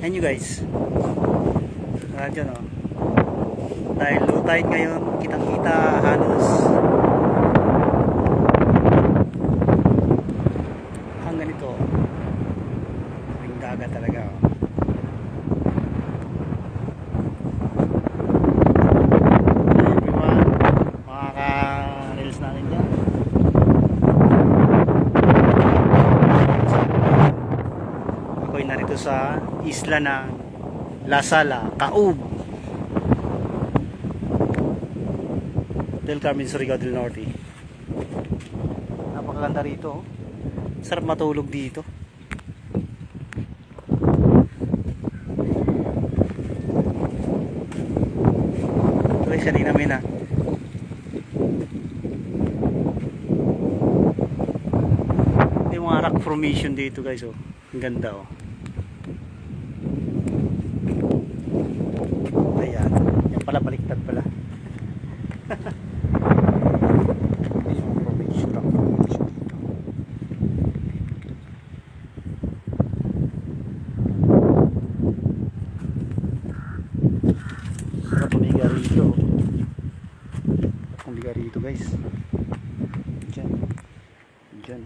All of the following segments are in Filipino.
Ayan nyo guys. Dyan o. Dahil low tide ngayon, kitang kita halos hanggang ito. Yung dagat talaga o. Everyone, mga ka-reels natin dyan. Ako'y narito sa isla ng Lasala, Caub del Carmen, Surigao del Norte. Napakaganda rito. Sarap matulog dito. Ito ay siya namin ha. Yung mga rock formation dito guys oh. Ang ganda oh. Ayan. Yan pala baliktad pala. Yung formation, rock formation dito. Sarap pumiga rito. Pumiga rito guys. Diyan. Diyan.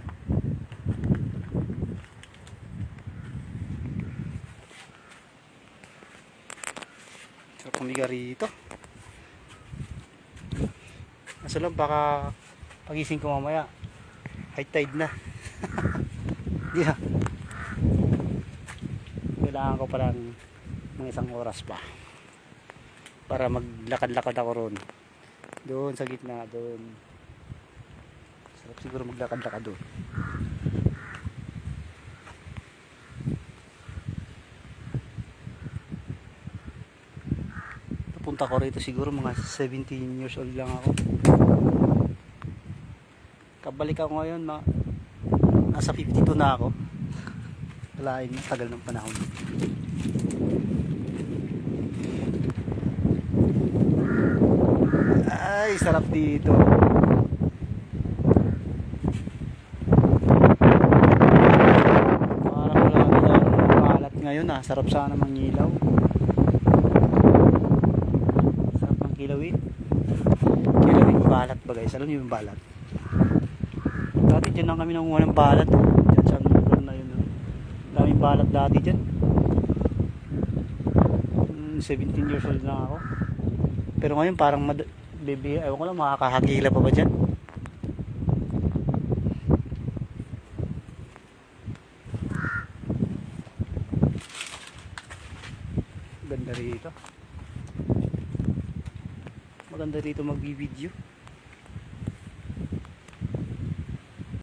Sarap pumiga rito. Kaso lang baka pagising ko mamaya high tide na. Di ba? Kailangan ko palang mga isang oras pa para maglakad-lakad ako ron. Doon sa gitna, doon. Sarap siguro maglakad-lakad doon. Punta ko rito siguro mga 17 years old lang ako. Kabalik ako ngayon, nasa 52 na ako. Walain, tagal ng panahon. Ay, sarap dito. Parang wala na maalat ngayon ah. Sarap sana mangilaw. Kilawin balat ba guys, alam niyo yung balat dati dyan lang kami nanguha ng balat dyan sa lugar na yun daming balat dati dyan 17 years old lang ako pero ngayon parang baby, ewan ko lang makakahagila pa ba dyan ganda rito maganda rito mag-video.